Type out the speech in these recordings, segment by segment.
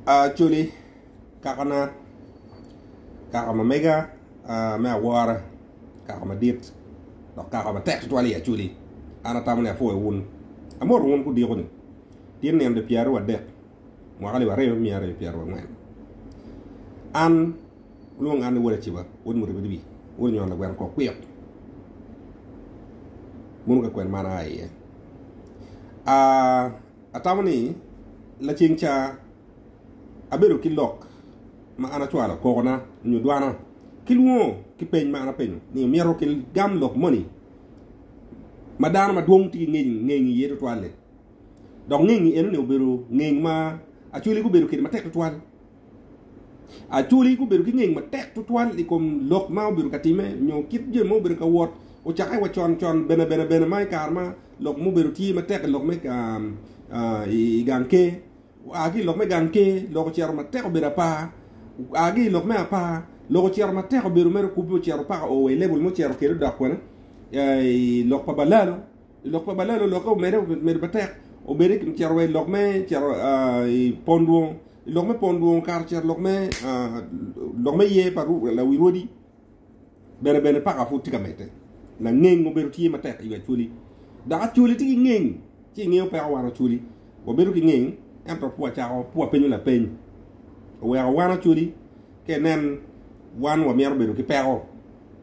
Chuli kakana kakama mega me awara kakama dit do kakama tek twali ya chuli ana tamne fo won amor won ku di ko ni tien nem de pierre wa de mo xali wa rew mi are pierre wa ngam an lu ngan wala ci ba won mo rebi bi won ñoo la gwer ko ku yop mun ga kwen mana ay atamni la cingcha aberu kilok ma ana chwala ko na ñu duana kilwo ki peñ ma ana peñ ni mero kil gam lok money madana ma dong ti ngi yeto toile donc ngi enu ne beru ngi ma achuli ku beru ki ma tek toile achuli ku beru ki ngi ma tek toile li kom lok ma beru katime ñoo kit je mo beru ka wot o chaay wa chon bena mai karma lok mo beru ti ma tek lok me i ganke agi lok me ganke lok chiaro ma tek bera pa agi lok me pa lok chiaro ma tek beru mer ku bu chiaro pa o level mo chiaro kero da kwana lok pa balalo lok o mer batek o bere kim chiaro we lok me chiaro pondou lok me pondou kar chiaro lok me ye paru la wirodi bena pa ka futi kamete la ngeng mo beru ti ma tek iwe chuli da chuli ti ngeng ti ngeng pa wa chuli o beru ki ngeng en to po cha po penyu la pen o wa na chuli ke nen wan wa mer beru ki pero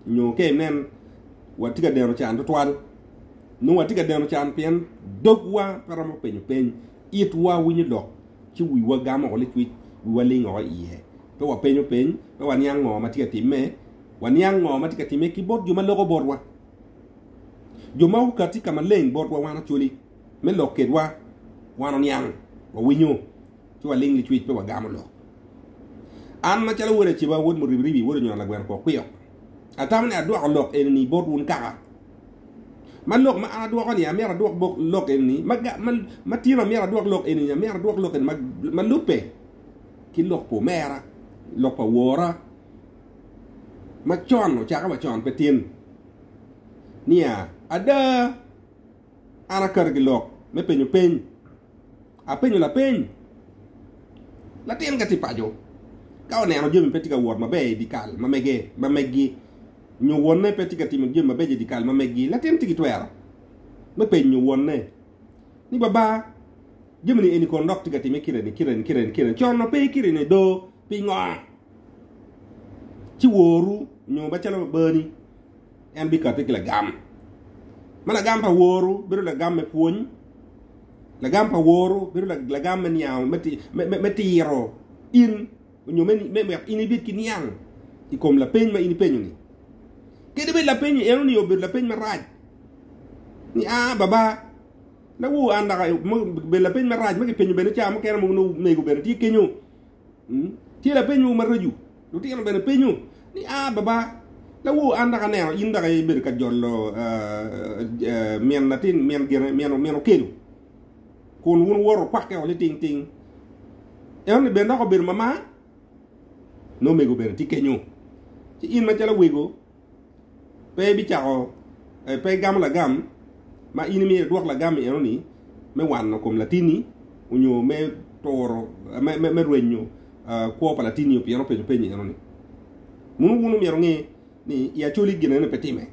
nyo ke nen wa tiga dero chan to twal no wa tiga dero chan pen dog wa para mo penyu pen it wa wi ni do ci wi wa gama o le twi wi wa le ngo iye to wa penyu pen to wa nyang ngo ma tiga timme wa nyang ngo ma tiga timme ki bot ju ma logo bot wa joma ku katika maleng bot wa wana chuli me loket wa wana nyang wa winyo to wa ling li tweet pe wa gamalo an ma chala wore ci ba won mo ribi wore ñoo la gwen ko kuyo atam ne adu lok en ni bot won ka man lok ma adu ko ni amera du bok lok en ni ma tira mera du lok en ni amera du lok en ma lupe ki lok po mera lok pa wora ma chon no cha ka ma chon pe tin nia ada ana kargi lok me penyo pen a penyo la pen la tien gati pajo ka one ano jemi petika wor ma be dikal ma megi nyu wonne petika tim jemi ma be dikal ma megi la tien tigi twera me penyo wonne ni baba jemi ni eni ko ndok tiga tim kiren chon no pe kiren do pi ngoa ci woru nyu ba chalo bani en bi ka tikla gam mana gampa woru biru la gamme puony la gampa woru biru la gamme nyaaw metiro in ñu me ini bit ki nyang ikom la peñ ma ini peñu ni kede be la peñ enu ni obir la peñ ma raj ni baba la wu anda ka be la peñ ma raj ma ki peñu ben cha ma kera mo no megu ben ti keñu ti la peñu ma raju lu ti ben peñu ni baba la wu anda ka neo inda ka bir ka jollo mien latin mien gere mien kelu kun won woro pakke o le ting ting e on be ndako bir mama no mego ber ti kenyu ti in ma chala wego pe bi chao pe gam la gam ma in mi duok la gam e oni me wan no kom latini unyo me toro me ruenyo ko pa latini o piano pe ni oni munu mi rongi ni ya chuli gina ne petime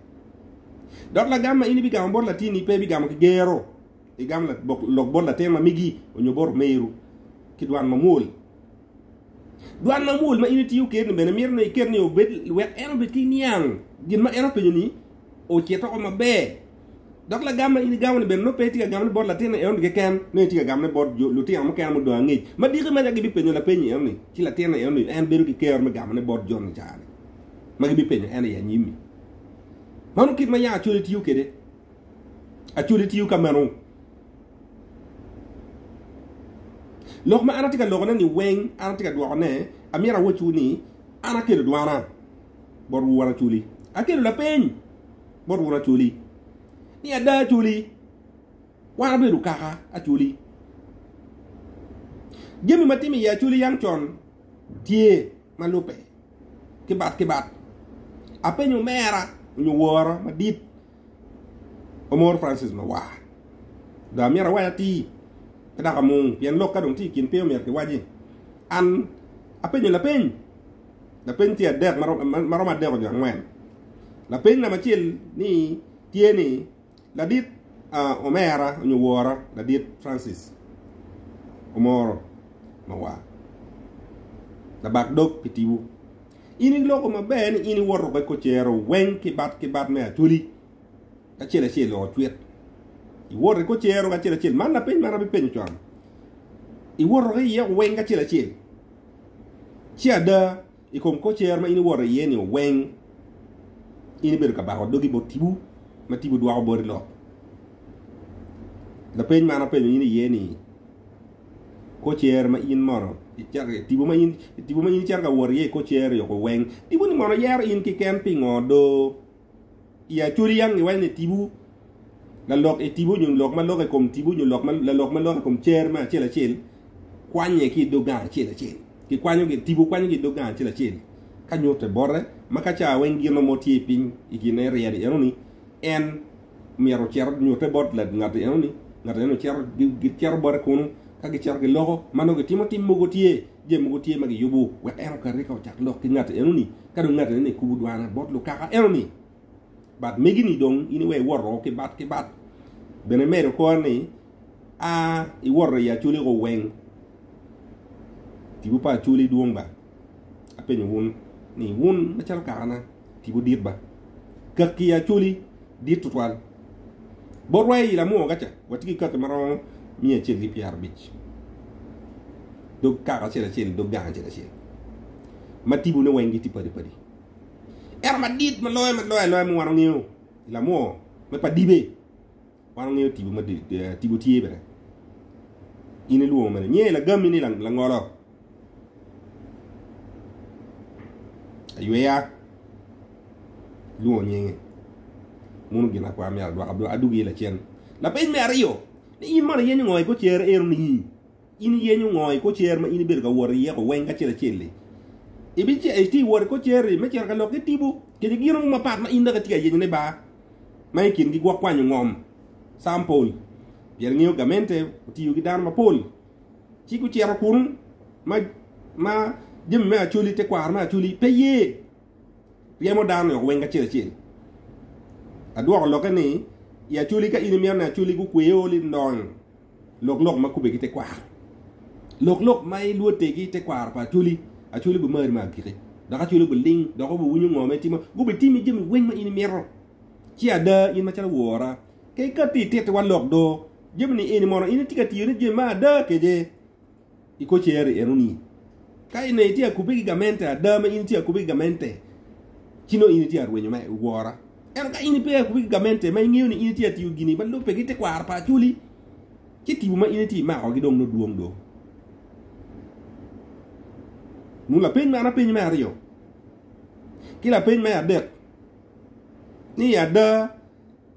dot la gamma ini bi gam bor latini pe bi gam ki gero e gam la lok bor la tema migi onyo bor meiru ki duan mamul ma ini tiu ker ne mir ne ker ne o bet wet eno bet ki niang gin ma eno pe ni o cheto ko mabe dot la gamma ini gam ne ben no pe ti gam ne bor la tena e on ge ken ne ti gam ne bor lu ti am ken mo do ngi ma di ma gi bi pe la pe ni ni ti la tena e on en beru ki ker me gam ne bor jon jaane magi bi peño ene ya nyimi manu kit ma ya chuli tiu kede a chuli tiu kamero lok ma anatika lok ni weng anatika do ne amira wo chuni ana kede duana bor wara chuli akede la peñ bor wara chuli ni ada chuli wara be du kaka a chuli jemi matimi ya chuli yang chon tie malupe kibat apa nyu mera nyu wora ma dit omor francis ma wa da mera wa ti kada kamu pian lok ka dong ti kin pe mer ke waji an apenyo la pen tia dek maro ma dek yo ngwen la pen na machil ni tieni la dit omera nyu wora la dit Francis omoro mawa la bak dok pitiwu ini loko maben ini woro ko chero wen ki bat me atuli ka chela lo twet I woro ko chero ka chela man la pen mara be pen chon I woro ye wen ka chela chia I kom ko cher ma ini woro ye ni wen ini ber ka ba dogi bo tibu ma tibu dwa bo ri lo la pen mana pen ini ye ni ko cher ma in moro tibu ma in cher ka woro ye ko cher yo ko wen tibu ni moro yer in ki camping odo ya churi yang ni wen ni tibu la lok e tibu nyun lok ma lok e kom tibu nyun lok ma la lok ma lok e kom cher ma chela kwanye ki doga chela ki kwanyo ki tibu kwanyo ki dogan chila chili ka nyote bore maka cha wengi no moti pin ikine riade enoni en miero cher nyote bot la ngate enoni ngate no cher gi cher bore kunu ka gi cher gi logo mano gi timoti mugotie je mugotie magi yubu wet en ka rika chak lok ki ngate enoni ka do ngate ne kubu dwana bot lu kaka enoni bat megini dong ini we woro ki bat bene mero ko ni I woro ya chuli go weng tibu pa chuli duong ba apenyo wun machal kana tibu dit ba kakia chuli dit tutwal borwai la mo gacha watiki ka maro mie cheli piar bich do ka chela do ga chela matibu ne wengi ti padi ma dit ma loy mo waro ngiu la mo me pa dibe waro ngiu tibu ma tibu tie bere ine luo ma nye la gam ni la ngolo ayuya luo nyenge munu gina kwa mi aldo abdo adugi la chen la pen me ario ni in ma yenyu ngoy ko cher ni in yenyu ngoy ko cher ma in ber ga wor ye ko wenga chela chele ibi che ti wor ko cher me cher ga lokti tibu ke giro ma pat ma in daga tiga yenyu ne ba mai kin gi gwa kwanyu ngom sample yer ngiyo gamente ti yu gi dar ma pol ci ku cher kun ma jëm me achuli te kwar ma achuli peye yemo dan yo wenga chele adwa lo kani ya chuli ka ini miana chuli ku kweo li ndong lok ma kubeki te kwar lok mai luote gi te kwar pa achuli bu mer ma kire da ka chuli bu ling da ko bu wunyu ngome tima bu be timi jëm wen ma ini mero ci ada in ma chala wora ke ka ti te wan lok do jëm ni ini moro ini tikati yene jëm ma da ke je iko chere enuni kai ne tia kubiki gamente adama ini tia kubiki gamente chino ini tia rwenyo mai wora en ka ini pe kubiki gamente mai ngiu ni ini tia tiu gini ban lu pe gite kwar pa chuli kiti bu ma ini ti ma ko gidong no duom do mu la pen ma na pen ma rio ki la pen ma adek ni ada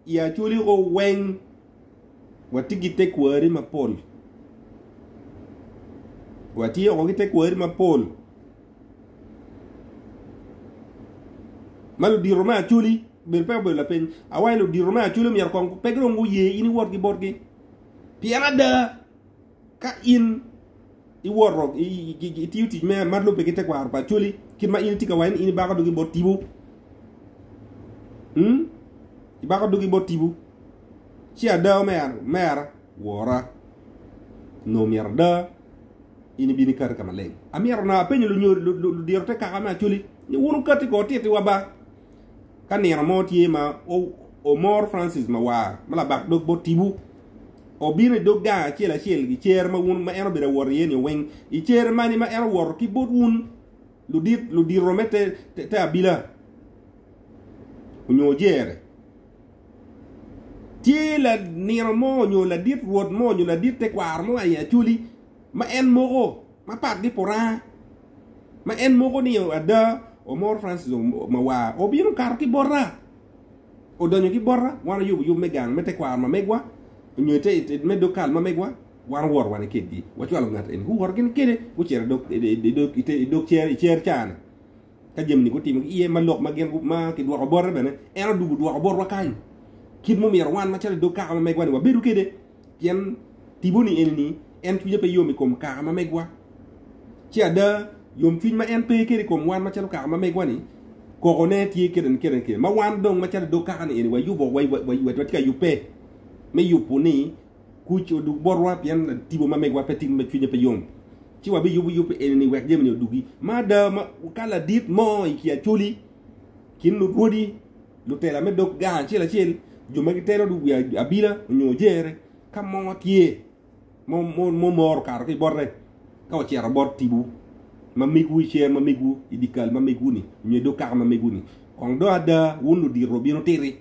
ya chuli go wen watigi te kwari ma pol wati o gite ko ma pol malu di roma chuli ber pe la pen awai lu di roma chuli mi kon pe gro ngu ye ini wor gi borgi piara da ka in I woro I tiuti me marlo pe gite ko arpa chuli kin ma in tika wain ini ba ka dugi bot tibu I ba ka dugi bot tibu ci ada mer wora no merda ini bini kar kama leng amir na penyo lu dirte ka kama chuli ni wonu kati ko tete waba kanira moti ma o mor Francis ma wa mala bak dog bo tibu o bini dogga chela gi cher ma wonu ma ero bere wor yeni wen I cher mani ma ero wor ki bot wun lu dir romete te abila unyo jere tiela nira mo nyo la dit wod mo nyo la dit te kwar mo ya chuli ma en mogo ma pat di pora ma en mogo ni ada o mor Francis ma wa o bino kar ki borra o donyo ki borra wana yubu megang mete kwar ma megwa nyote me dokal ma megwa wan wor wan keddi wati wala ngat en hu wor gen kede ku cer dok dok cer chan ka jem ni ko tim iye ma lok ma gen ma ki do ko borra bene en dugu do ko borwa kan kid mo mer wan ma cer dokal ma megwa ni wa bedu kede ken tibuni en ni en tuye pe yomi kom ka ma megwa ci ada yom fin ma en pe kere kom wan ma chalo ka ma me gwani ko ne ti keren ke ma wan dong ma chalo do ka ni wa yu bo wa tika yu pe me yu puni ku ci du borwa pian tibo ma me gwa peting me fi pe yom ci wa bi yu pe ni wek jem ni dugi ma da ma kala dit mo ki a chuli kin lu rodi lu tela me dok ga ci la ci ju ma tero du abila nyo jere kam mo tie mo mor kar ki borre ka ci ra bot tibu ma migu cher ma migu idikal ma migu ni ñu do kar ma migu ni kon do ada wonu di robino teri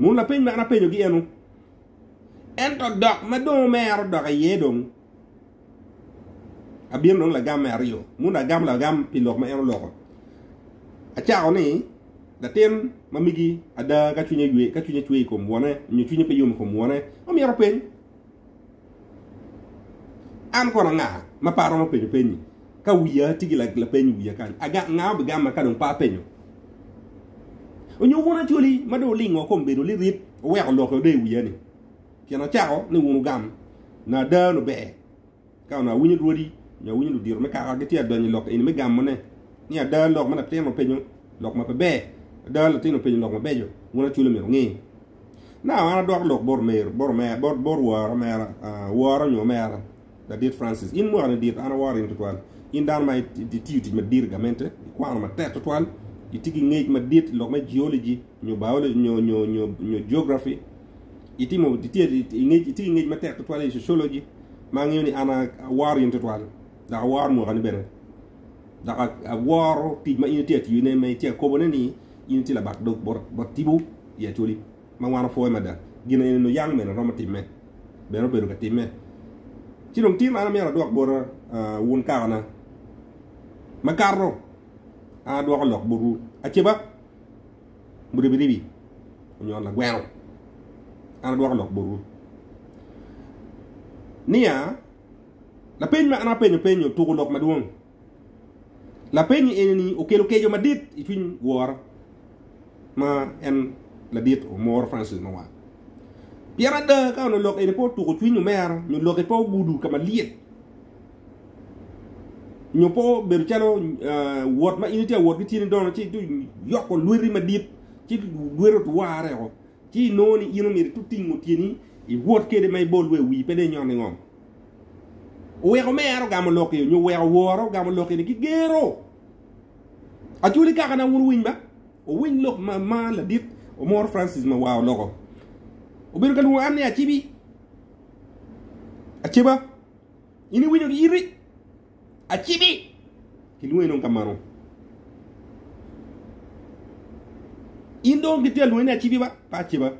mun la peñ ma na peño gi enu ento dok ma do mer do ye dong abien non la gam rio mun la gam pilok ma eno loko a chao ni da ten ma migi ada ka chunya chwe ko mwone ñu chunya pe yum ko mwone o mi ro peñ an ko nga ma paro ma peño ka wiya tigi la peño wiya kan aga nga be gam ka don pa peño o ñu wona chuli ma do lingo ko be do li rit we ko lo ko de wiya ni kena chao ni wonu gam na da no be ka na winyu rodi nya winyu dir me ka ga ti do ni lo ni me gam ne ni da lo ma na te no peño lo ma be da la tino peño lo ma bejo wona chuli me ngi na ana do lo bor war mera war nyo mera da dit Francis in mo ana dit ana war in toile in dan may di tiuti ma dir gamente ko ma tete toile di tigi ngeej ma dit lo ma geology ñu biology ñu geography itimo di ngeej ma tete toile sociology ma ngi ni ana war in toile da war mo xani benen da war ti ma in tete yu ne may te ko bonani in ti la bak do bor tibu ya toli ma wana fo ma da gina no yang men ro ma timme beno beru ka timme ci dong tim ana mera doak bor won kana makarro a doak lok buru a ceba bude bibi ñu la gweno ana doak lok buru nia la peñ ma ana peño to lok ma duong la peñ eni o kelo kejo ma dit ifin war ma en la dit o mor Francis ma wa Piara da ka no lok ene po to ko twinyo mer ñu lok po budu kama liet ñu po beru chalo wot ma inite wot ki tini dono ci du yoko luiri ma dit ci luiro to ware ko ci noni ino mi tutti mo tini i wot kede may bol we wi pede ñone ngom o we ko mer ga ma lok yo ñu we woro ga ma lok ni ki gero a tuli ka kana won wiñ ba o wiñ lok ma la dit o mor Francis ma waaw loko o beru kan wa amne a ciba ini wiño iri a cibi ki luwe non kamaro indo gitel luwe a cibi ba pa ciba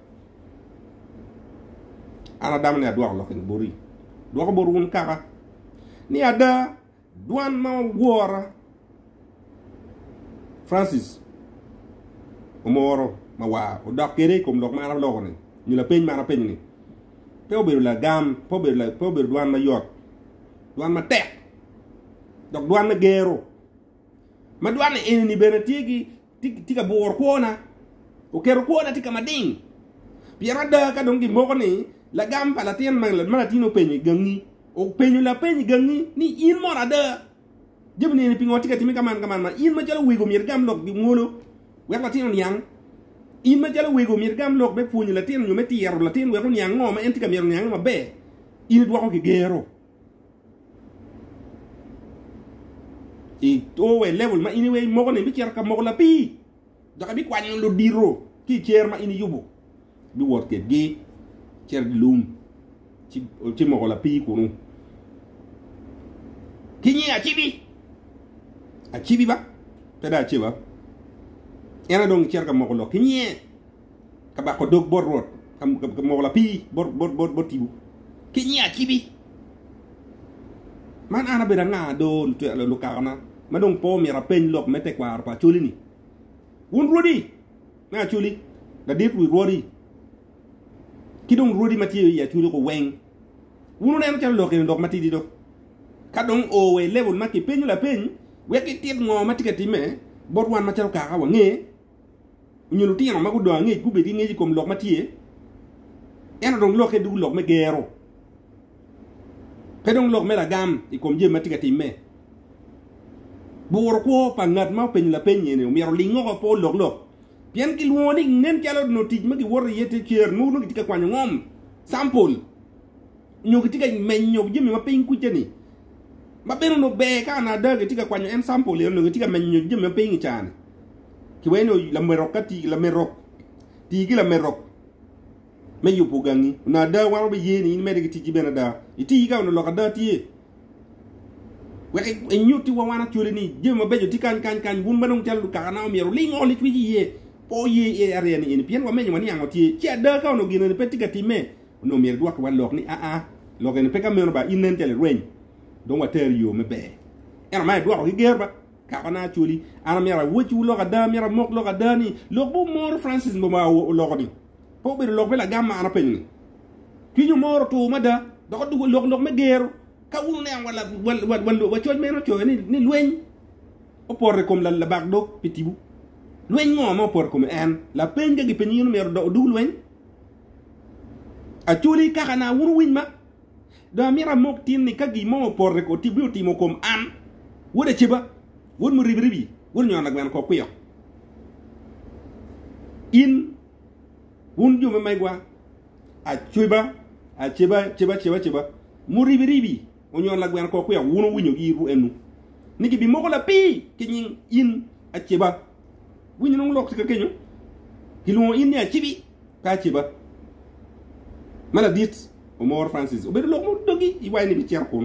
ana damne a doak lokin bori doak bor won kaka ni ada duan ma wora Francis o moro ma wa o dak kere kom lok ma ara lokone ñu la peñ ma na peñ ni po beru la gam po beru duan ma yot duan ma tek dok duan ma gero ma duan ene ni bena tiga bor kona o kero kona tika mading piera da ka dong di moko ni la gam pa la tien ma la tino peñ gangi o peñ la peñ gangi ni in mora da jëm ni pingo tika timi kaman ma in ma jalo wigo mir gam lok di ngolo wek la tino yang in ma jala wego mir gam lok be puñu la tin ñu metti yero la tin wego ñang ngoma enti kam yero ñang ma be in do ko gero e to we level ma ini we mo ko ne bi cer ka mo la pi da ka bi kwañ lu diro ki cer ma ini yubu bi wot ke gi cer lum ci mo ko la pi ko nu ki ñi a cibi ba te da ci ba ena dong cer ka moko lo kinye ka ba ko dog bor rot kam mo la pi bor tibu kinye a cibi man ana be nga do lu ka na ma dong po mi ra peñ lok mete kwar pa chuli ni won rodi na chuli da dit wi rodi ki dong rodi mati ya chuli ko weng wonu ne ma lo ke ndok mati di do ka dong o we level ma ki peñ la peñ we ki tit ngo mati ka time bor wan ma cer ka wa nge ñu lu tiyan ma ko do ngi ku be di ngi kom lok ma tie ena dong lok e du lok me gero pedong lok me la gam i kom je matika timme bor ko pa ngat ma pen la pen ni mi ro lingo ko po lok bien ki luoni nen jalo no tij ma ki wor yete kier no no tika kwanyo ngom sample nyo tika men nyo je mi ma pen ku jeni ma beno no be ka na da tika kwanyo en sample no tika men nyo je mi ma pen chan ki weno la merokati la merok ti ki la merok me yupo gangi na da waro be yeni ni me de ti bena da iti ka no lo ka da ti weke nyuti wa wana chule ni je ma bejo ti kan bun banong chalu ka na mi ro lingo li twi ye po ye e area ni pien wa menyo ni ango ti che da ka no gino ni petika ti me no mi do ka wa lok ni lok ni peka me no ba inen tele ren don wa ter yo me be era ma do ko gerba ka na chuli ana mi ra wuchu lo ka da mi ra mok lo ka da ni lo bu mor Francis mo ma lo ko ni po be lok be la gamma ana pen ni ki ñu mor to ma da do ko du lok me geru ka unu ne wala wa choj meno choj ni lueny o porre comme la bag do petibu lueny ngo mo por comme en la penga gi penino mer do du lueny a chuli ka kana wunu win ma do mira mok tin ni ka gi mo porre ko tibu timo comme an woda chiba won mo ribi won ñoo nak ben ko kuyo in wun ju may gwa a chiba mo ribi onyon la gwen ko ko ya wono winyo gi ru enu niki bi moko la pi kinyin in a cheba winyo no lok ka kenyo kilu in ya chibi ka cheba mala dit o mor Francis o be lok mo dogi i wayni bi cer ko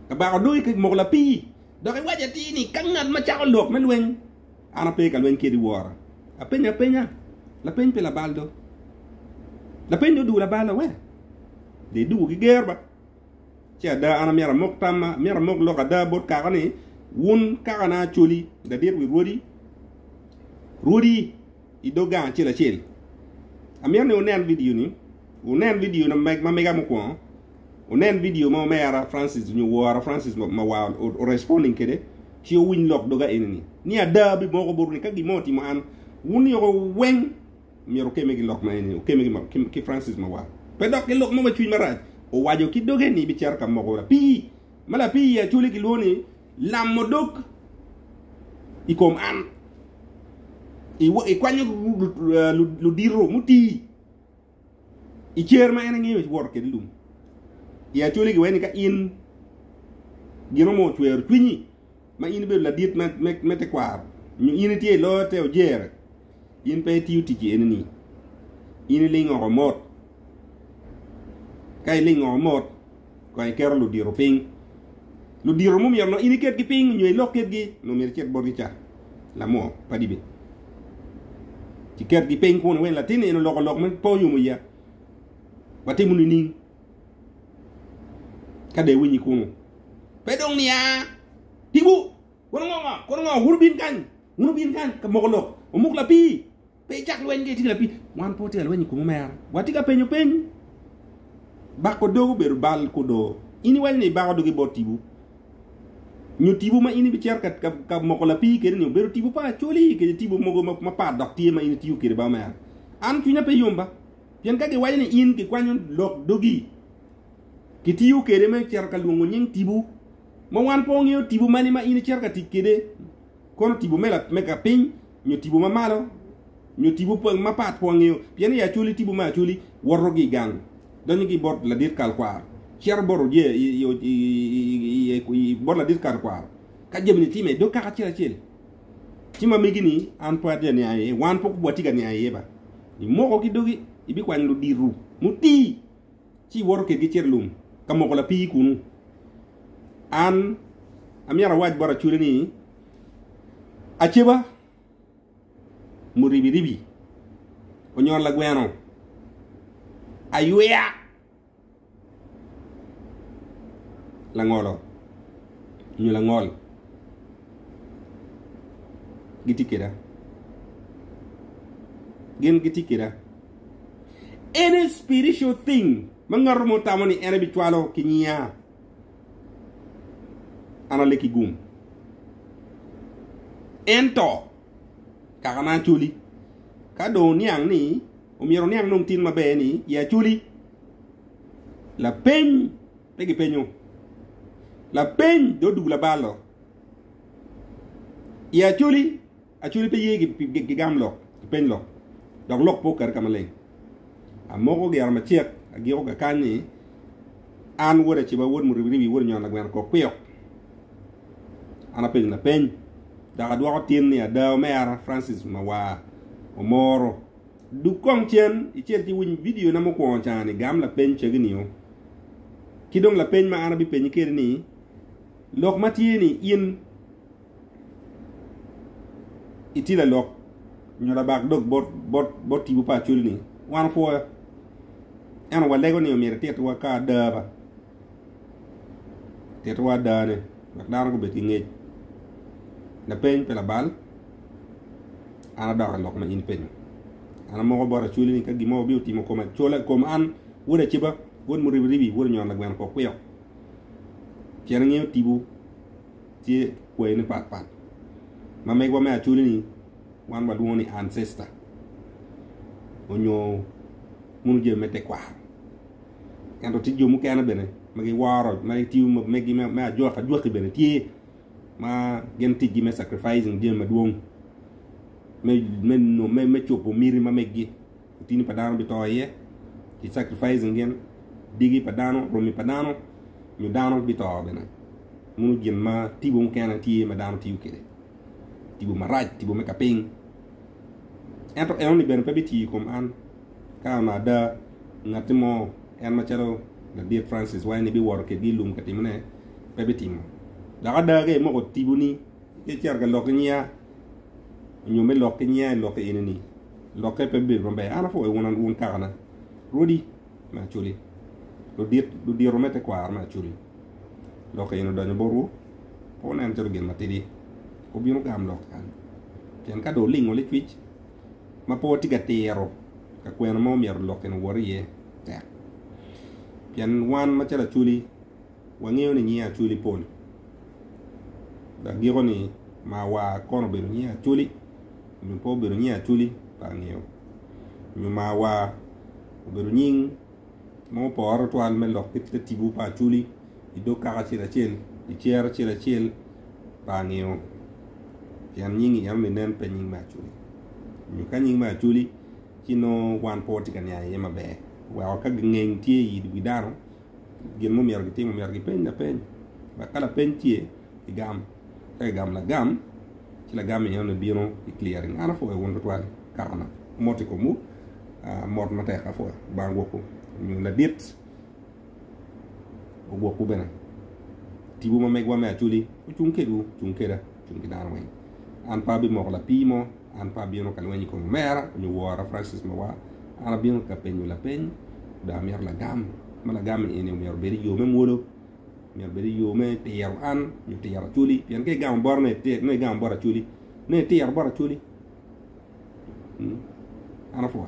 ka ba ko doy ke moko la pi do ke waja ti ni kangat ma cha lok men wen ana pe ka wen ke di wora a penya la pen pe la baldo la pen do du la bala we de du gi gerba ci da ana mera mok tamma mera mok lo da bot ka gani wun ka na choli da dir wi rodi i do ga ci la ci amir ne onen video na meg ma mega mo ko onen video mo mera Francis ñu wora Francis ma wa o responding kede ci win lok do ga enni ni ada bi mo ko bor ni ka gi moti mo an wun yo wen mero keme gi lok ma enni o keme gi ki Francis ma wa pe dok gi lok mo ma ci maraj o wajo ki doge ni bi cer kam mo ko pi mala pi ya chuli ki loni lam modok i kom an i kwanyo lu diro muti i cer ma ena ngi wor ke lum ya chuli ki weni ka in gino mo twer twini ma in be la dit mete kwar ñu in tie lo te o jer in pe ti uti ki enni in lingo ko mot kay lingo mot ko ay kero lu diro ping lu diro mum yerno iniket gi ping ñoy loket gi no mer ciet bor gi ca la mo padi bi ci ket gi ping ko no wen la tin eno lok men po yu mu ya wati mu ni kade wini ko no pedong niya tibu ko ngo wurbin kan ka mo ko lok o muk la pi pe chak wen ge ti la pi wan po te la wen ko mo mer wati ka penyo bako dogo beru bal ko do ini wani bako dogi bot tibu ñu tibu ma ini bi cer kat ka moko la pi ke ñu beru tibu pa choli ke tibu mogo ma pa dok tie ma ini tibu ke ba ma an tu nya pe yomba yen ka ge wani in ke kwanyo lok dogi ki tibu ke de me cer ka lungo nyeng tibu mo wan po ngi tibu mani ma ini cer ka tikede kono tibu mela me ka pin ñu tibu ma malo ñu tibu po ma pat po ngi yen ya choli tibu ma choli worogi gang dañu gi bot la dit kal kwar cher boru je yo bot la dit kal kwar ka jemni time do ka chira chel tima migini an poade ni ay wan pok boti ga ni ay ba ni moko ki dogi ibi kwan lu diru muti ci wor ke gi cerlum ka moko la pi kunu an amiara waj bara chule ni acheba ribi o ñor la gweno ayuya la ngolo ñu la ngol gitikira any spiritual thing mangar mo tamani ene bi twalo kinya ana leki gum ento kakana chuli kado niang ni o miero niang nong tin mabe ni ya chuli la pen pegi penyo la pen do du la balo ya chuli a chuli pe yegi gam lo pen lo dog lok poker kamale a mogo ge arma chek a giro ga kani an wora ci ba won mu ribi wor ñon la gwen ko kwiyo ana pen na pen da do ko tin ni da mera Francis Mawa o moro du kong chen i cher ti win video na mo ko chani gam la pen che gniyo kidong la pen ma ana bi pen ker ni lok matini in itila lok nyola bak dog bot ti bu pa chul ni wan fo en wa lego ni o mere tet wa ka da ba tet wa da ne bak dara ko beti ngej na pen pe la bal ana da lok ma in pen ana mo bora chuli ni ka gimo bi ti mo ko ma chola ko an wura ci ba won mu ribi wor ñon nak wen ko kuyo ci ngi tibu ci ko ni pat ma meg wa ma chuli ni wan ba woni ancestor onyo munu je mete kwa ando ti jomu kana bene magi waro ma ti mo megi ma joxa bene ti ma genti gi me sacrificing je ma duong me chopo miri ma meggi tini padano bitoye ti sacrificing gen digi padano romi padano ñu dano bito bene munu gen ma tibu mu kana ti ma dano ti ukede tibu ma raj tibu me kaping ento e oni ben pebiti kom an kana da ngatimo en ma chero la dear Francis wayne bi wor ke di lum kati mene pebiti mo da ga ge mo ko tibu ni ke cerga lok nya ñu me lok nya lok eneni lok pe bir rombe ana fo e wonan won kana rodi ma chuli do dir romete kwa ma chuli lok eno dañu boru po nan chero gen matidi ko bino gam lok kan ken ka do lingo le twitch ma po tiga tero ka kwena mo mier loken woriye ta pian wan ma chala chuli wangeo ni nya chuli pol da giro ni ma wa kono be nya chuli mi po be nya chuli pa ngeo mi ma wa be nying mo po aro to al me lok ti tibu pa chuli i do ka chira chel i chera chel pa ngeo pian nying yam ni nen pe nying ma chuli ñu ka ñing ma chuli ci no wan poti kan yaay ma be wa ka ngeng tie yi di daro gen mo mer gi mo mer gi pen na pen ba kala pen tie i gam la gam ci la gam ñoo no biro i clearing ana fo e won to wal karana moti ko mu mort ma tay xafo ba ngoko ñu la dit o goku bena ti bu ma meg wa ma chuli chunke daro way an pa bi mo la pimo an pa bieno kalwani ko mera ñu wora Francis Mawa ana bieno ka peñu la peñ da mer la gam mala gam ene mer beri yo mem wolo mer beri yo me te yar an ñu te yar chuli yen ke gam borne te ne gam bora chuli ne te yar bora chuli ana fo